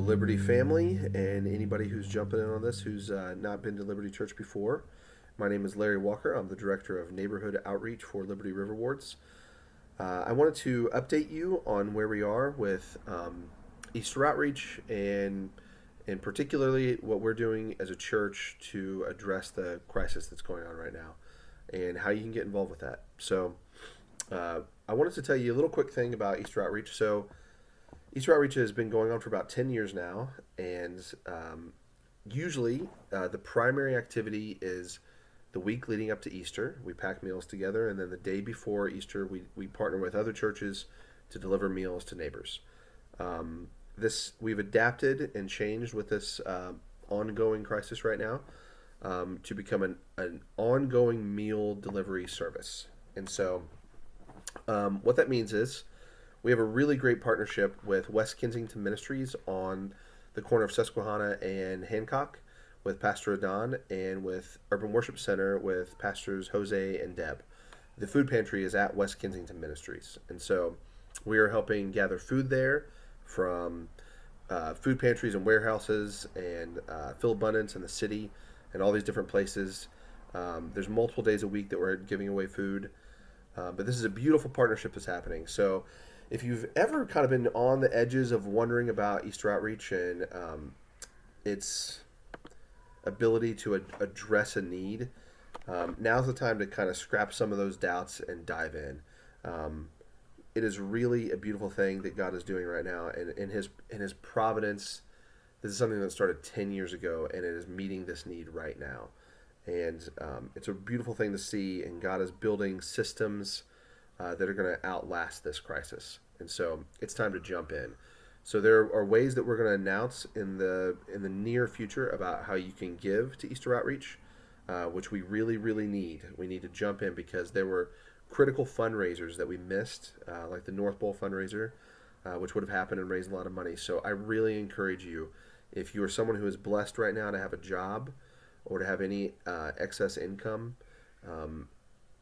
Liberty family and anybody who's jumping in on this who's not been to Liberty Church before. My name is Larry Walker. I'm the Director of Neighborhood Outreach for Liberty River Wards. I wanted to update you on where we are with Easter Outreach and particularly what we're doing as a church to address the crisis that's going on right now and how you can get involved with that. So I wanted to tell you a little quick thing about Easter Outreach. So Easter Outreach has been going on for about 10 years now, and usually the primary activity is the week leading up to Easter. We pack meals together, and then the day before Easter, we partner with other churches to deliver meals to neighbors. We've adapted and changed with this ongoing crisis right now to become an ongoing meal delivery service. And so what that means is we have a really great partnership with West Kensington Ministries on the corner of Susquehanna and Hancock with Pastor Adon, and with Urban Worship Center with Pastors Jose and Deb. The food pantry is at West Kensington Ministries. And so we are helping gather food there from food pantries and warehouses and Phil Abundance in the city and all these different places. There's multiple days a week that we're giving away food. But this is a beautiful partnership that's happening. So if you've ever kind of been on the edges of wondering about Easter Outreach and its ability to address a need, now's the time to kind of scrap some of those doubts and dive in. It is really a beautiful thing that God is doing right now, and in His providence, this is something that started 10 years ago, and it is meeting this need right now. And it's a beautiful thing to see, and God is building systems that are going to outlast this crisis. And so it's time to jump in. So there are ways that we're going to announce in the near future about how you can give to Easter Outreach, which we really, really need. We need to jump in because there were critical fundraisers that we missed, like the North Bowl fundraiser, which would have happened and raised a lot of money. So I really encourage you, if you are someone who is blessed right now to have a job or to have any excess income,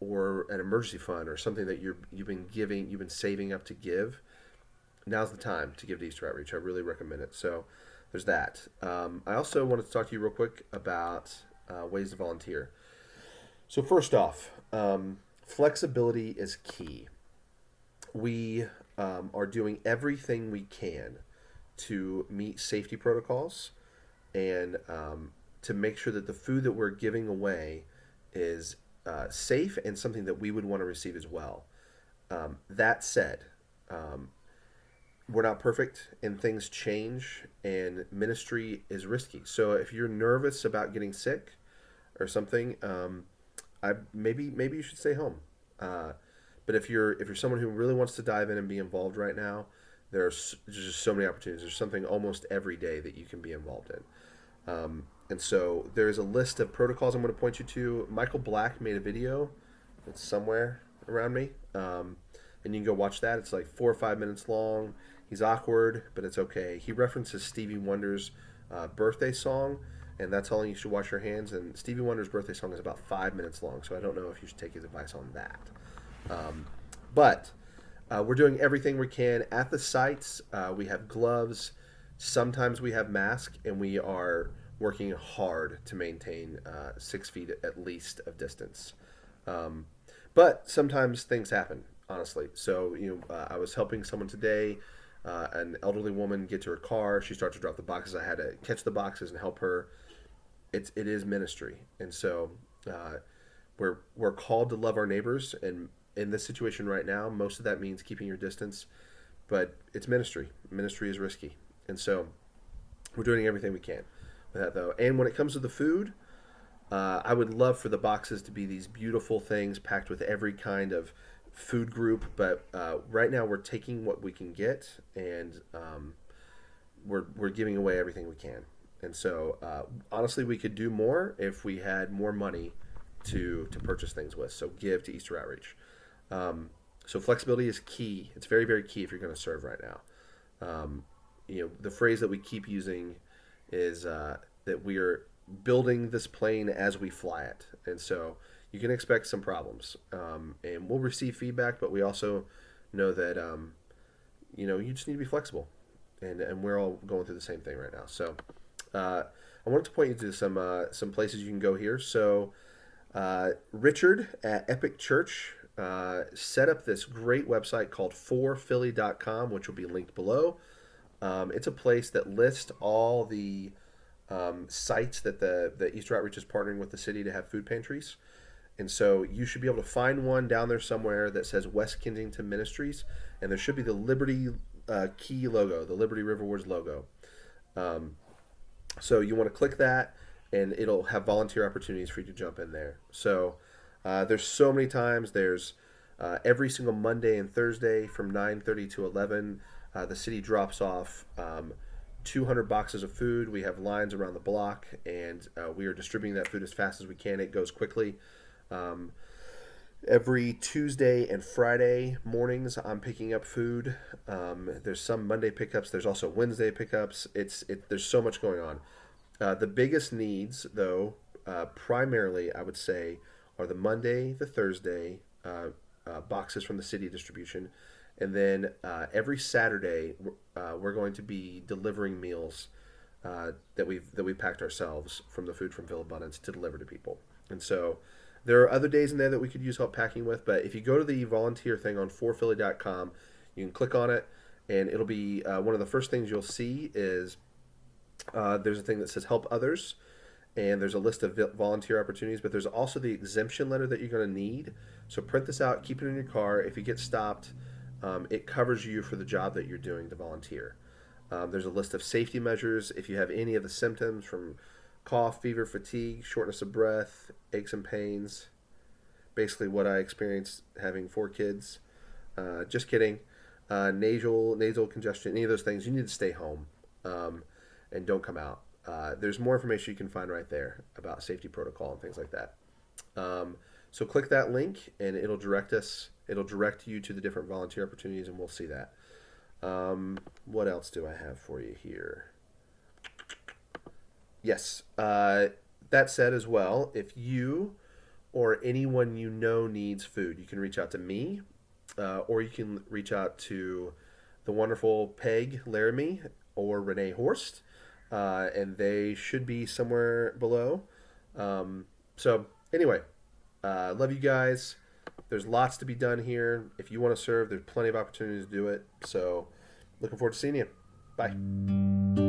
or an emergency fund or something that you've been saving up to give, now's the time to give to Easter Outreach. I really recommend it. So there's that. I also wanted to talk to you real quick about ways to volunteer. So first off, flexibility is key. We are doing everything we can to meet safety protocols and to make sure that the food that we're giving away is safe and something that we would want to receive as well. That said, we're not perfect and things change and ministry is risky. So if you're nervous about getting sick or something, maybe you should stay home. But if you're someone who really wants to dive in and be involved right now, there's just so many opportunities. There's something almost every day that you can be involved in. And so there's a list of protocols I'm going to point you to. Michael Black made a video. It's somewhere around me. And you can go watch that. It's like 4 or 5 minutes long. He's awkward, but it's okay. He references Stevie Wonder's birthday song, and that's all you should wash your hands. And Stevie Wonder's birthday song is about 5 minutes long, so I don't know if you should take his advice on that. But we're doing everything we can at the sites. We have gloves. Sometimes we have masks, and we are working hard to maintain 6 feet at least of distance. But sometimes things happen, honestly. So, I was helping someone today, an elderly woman get to her car. She started to drop the boxes. I had to catch the boxes and help her. It is ministry. And so we're called to love our neighbors. And in this situation right now, most of that means keeping your distance. But it's ministry. Ministry is risky. And so we're doing everything we can with that, though. And when it comes to the food, I would love for the boxes to be these beautiful things packed with every kind of food group, but right now we're taking what we can get, and we're giving away everything we can. And so honestly, we could do more if we had more money to purchase things with. So give to Easter Outreach. So flexibility is key. It's very, very key if you're going to serve right now. The phrase that we keep using is that we are building this plane as we fly it. And so you can expect some problems. And we'll receive feedback, but we also know that, you just need to be flexible. and we're all going through the same thing right now. So I wanted to point you to some places you can go here. So Richard at Epic Church set up this great website called forphilly.com, which will be linked below. It's a place that lists all the sites that the Easter Outreach is partnering with the city to have food pantries. And so you should be able to find one down there somewhere that says West Kensington Ministries, and there should be the Liberty Key logo, the Liberty River Wards logo. So you want to click that, and it'll have volunteer opportunities for you to jump in there. So there's so many times. There's every single Monday and Thursday from 9:30 to 11. The city drops off 200 boxes of food. We have lines around the block, and we are distributing that food as fast as we can. It goes quickly. Every Tuesday and Friday mornings, I'm picking up food. There's some Monday pickups. There's also Wednesday pickups. There's so much going on. The biggest needs, though, primarily, I would say, are the Monday, the Thursday boxes from the city distribution. And then every Saturday, we're going to be delivering meals that we packed ourselves from the Food from Ville Abundance to deliver to people. And so there are other days in there that we could use help packing with, but if you go to the volunteer thing on forphilly.com, you can click on it, and it'll be one of the first things you'll see is there's a thing that says help others, and there's a list of volunteer opportunities, but there's also the exemption letter that you're going to need. So print this out, keep it in your car. If you get stopped, it covers you for the job that you're doing to volunteer. There's a list of safety measures. If you have any of the symptoms from cough, fever, fatigue, shortness of breath, aches and pains, basically what I experienced having 4 kids. Just kidding. Nasal congestion, any of those things, you need to stay home and don't come out. There's more information you can find right there about safety protocol and things like that. So click that link, and it'll direct you to the different volunteer opportunities, and we'll see that. What else do I have for you here? Yes. That said as well, if you or anyone you know needs food, you can reach out to me, or you can reach out to the wonderful Peg Laramie or renee.horst, and they should be somewhere below. So anyway, love you guys. There's lots to be done here. If you want to serve, there's plenty of opportunities to do it. So looking forward to seeing you. Bye.